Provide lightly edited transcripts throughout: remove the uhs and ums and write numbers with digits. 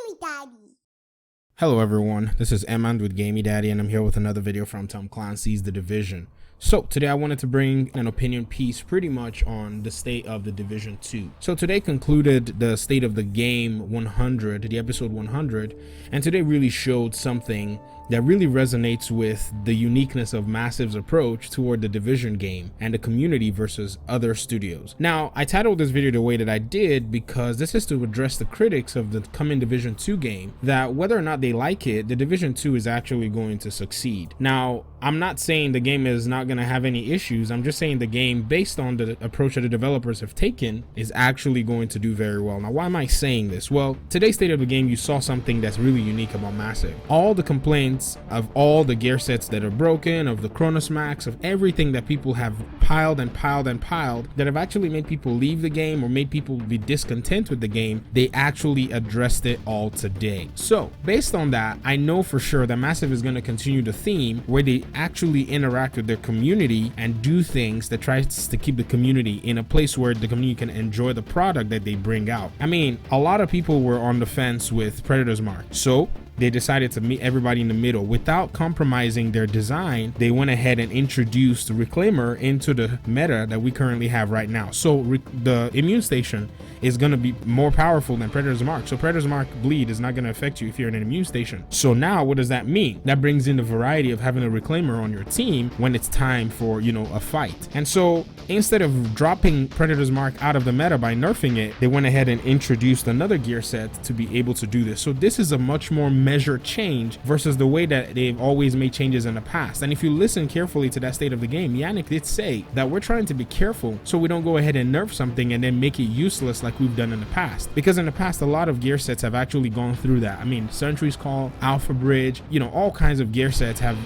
GameyDaddy. Hello everyone, this is Emmand with GameyDaddy and I'm here with another video from Tom Clancy's The Division. So today I wanted to bring an opinion piece pretty much on the state of The Division 2. So today concluded the State of the Game 100, the episode 100, and today really showed something that really resonates with the uniqueness of Massive's approach toward the Division game and the community versus other studios. Now, I titled this video the way that I did because this is to address the critics of the coming Division 2 game, that whether or not they like it, the Division 2 is actually going to succeed. Now, I'm not saying the game is not going to have any issues. I'm just saying the game, based on the approach that the developers have taken, is actually going to do very well. Now, why am I saying this? Well, today's State of the Game, you saw something that's really unique about Massive. All the complaints of all the gear sets that are broken, of the Chronos Max, of everything that people have piled and piled and piled that have actually made people leave the game or made people be discontent with the game, they actually addressed it all today. So based on that, I know for sure that Massive is going to continue the theme where they actually interact with their community and do things that tries to keep the community in a place where the community can enjoy the product that they bring out. I mean, a lot of people were on the fence with Predator's Mark, so they decided to meet everybody in the middle. Without compromising their design, they went ahead and introduced Reclaimer into the meta that we currently have right now. So the immune station is going to be more powerful than Predator's Mark. So Predator's Mark bleed is not going to affect you if you're in an immune station. So now what does that mean? That brings in the variety of having a Reclaimer on your team when it's time for, a fight. And so instead of dropping Predator's Mark out of the meta by nerfing it, they went ahead and introduced another gear set to be able to do this. So this is a much more measured change versus the way that they've always made changes in the past. And if you listen carefully to that State of the Game, Yannick did say that we're trying to be careful so we don't go ahead and nerf something and then make it useless like we've done in the past. Because in the past, a lot of gear sets have actually gone through that. I mean, Sentry's Call, Alpha Bridge, all kinds of gear sets have,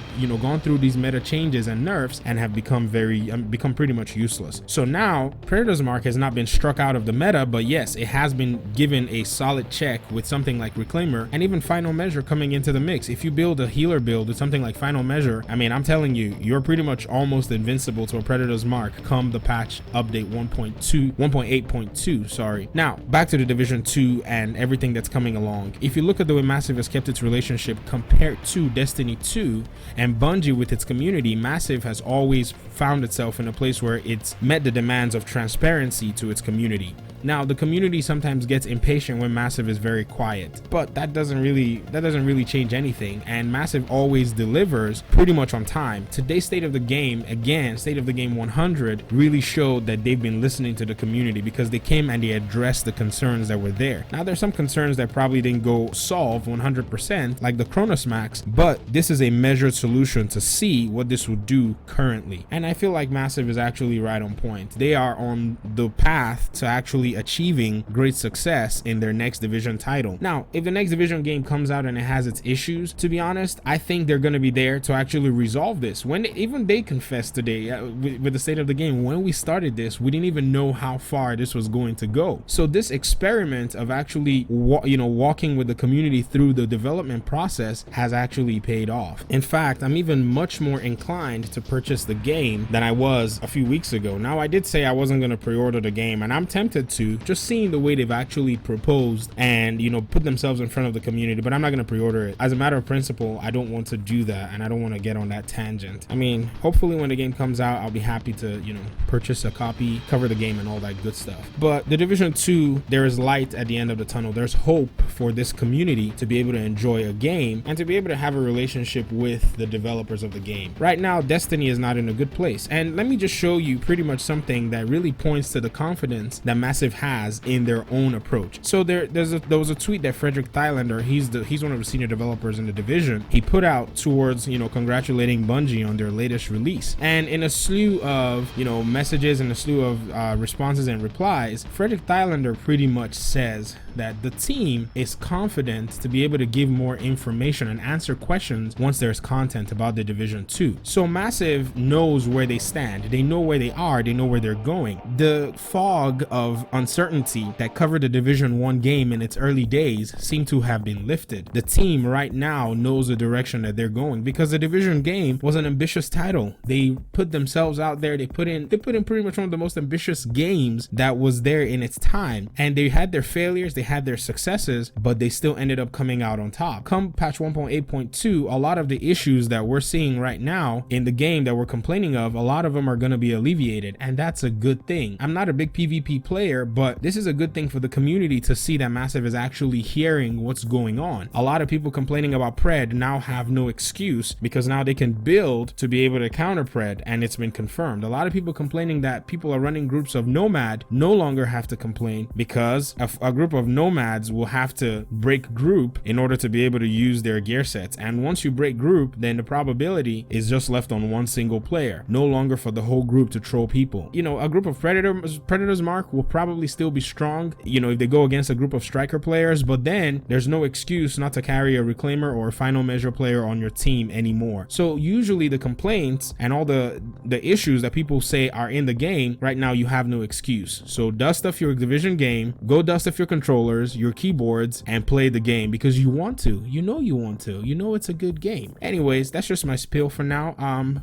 gone through these meta changes and nerfs and have become pretty much useless. So now Predator's Mark has not been struck out of the meta, but yes, it has been given a solid check with something like Reclaimer and even Final Measure coming into the mix. If you build a healer build with something like Final Measure, I mean, I'm telling you, you're pretty much almost invincible to a Predator's Mark come the patch update 1.8.2, sorry. Now, back to the Division 2 and everything that's coming along. If you look at the way Massive has kept its relationship compared to Destiny 2 and Bungie with its community, Massive has always found itself in a place where it's met the demands of transparency to its community. Now, the community sometimes gets impatient when Massive is very quiet, but that doesn't really change anything, and Massive always delivers pretty much on time. Today's State of the Game, again, State of the Game 100, really showed that they've been listening to the community because they came and they addressed the concerns that were there. Now, there's some concerns that probably didn't go solve 100%, like the Chronos Max, but this is a measured solution to see what this would do currently. And I feel like Massive is actually right on point. They are on the path to actually achieving great success in their next Division title. Now, if the next Division game comes out and it has its issues, to be honest, I think they're going to be there to actually resolve this. Even they confessed today with the State of the Game, when we started this, we didn't even know how far this was going to go. So this experiment of actually walking with the community through the development process has actually paid off. In fact, I'm even much more inclined to purchase the game than I was a few weeks ago. Now, I did say I wasn't going to pre-order the game, and I'm tempted to, just seeing the way they've actually proposed and put themselves in front of the community, but I'm not going to pre-order it. As a matter of principle, I don't want to do that, and I don't want to get on that tangent. I mean, hopefully when the game comes out, I'll be happy to purchase a copy, cover the game, and all that good stuff. But the Division 2, there is light at the end of the tunnel. There's hope for this community to be able to enjoy a game and to be able to have a relationship with the developers of the game. Right now, Destiny is not in a good place, and let me just show you pretty much something that really points to the confidence that Massive has in their own approach. So there was a tweet that Frederick Thylander, he's one of the senior developers in the Division, he put out towards congratulating Bungie on their latest release. And in a slew of messages and a slew of responses and replies, Frederick Thylander pretty much says that the team is confident to be able to give more information and answer questions once there's content about the Division 2. So Massive knows where they stand, they know where they are, they know where they're going. The fog of uncertainty that covered the Division 1 game in its early days seem to have been lifted. The team right now knows the direction that they're going because the Division game was an ambitious title. They put themselves out there. They put in pretty much one of the most ambitious games that was there in its time, and they had their failures, they had their successes, but they still ended up coming out on top. Come patch 1.8.2, a lot of the issues that we're seeing right now in the game that we're complaining of, a lot of them are going to be alleviated, and that's a good thing. I'm not a big PvP player, but this is a good thing for the community to see that Massive is actually hearing what's going on. A lot of people complaining about Pred now have no excuse because now they can build to be able to counter Pred, and it's been confirmed. A lot of people complaining that people are running groups of Nomad no longer have to complain because a group of Nomads will have to break group in order to be able to use their gear sets, and once you break group, then the probability is just left on one single player, no longer for the whole group to troll people. You know, a group of Predators Mark will probably still be strong, you know, if they go against a group of Striker players, but then there's no excuse not to carry a Reclaimer or a Final Measure player on your team anymore. So usually the complaints and all the issues that people say are in the game right now, you have no excuse. So dust off your Division game, go dust off your controllers, your keyboards, and play the game because you want to. You want to. You know it's a good game. Anyways, that's just my spiel for now.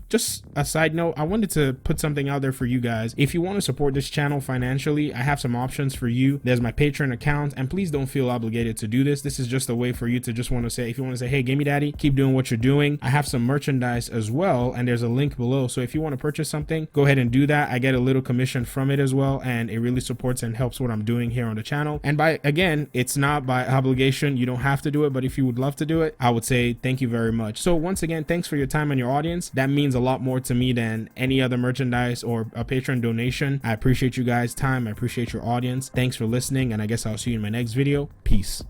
Just a side note, I wanted to put something out there for you guys. If you want to support this channel financially, I have some options for you. There's my Patreon account, and please don't feel obligated to do this. This is just a way for you to just want to say, if you want to say, hey, GameyDaddy, keep doing what you're doing. I have some merchandise as well, and there's a link below. So if you want to purchase something, go ahead and do that. I get a little commission from it as well, and it really supports and helps what I'm doing here on the channel. And again, it's not by obligation. You don't have to do it, but if you would love to do it, I would say thank you very much. So once again, thanks for your time and your audience. That means a lot more to me than any other merchandise or a Patreon donation. I appreciate you guys' time. I appreciate your audience. Thanks for listening, and I guess I'll see you in my next video. Peace.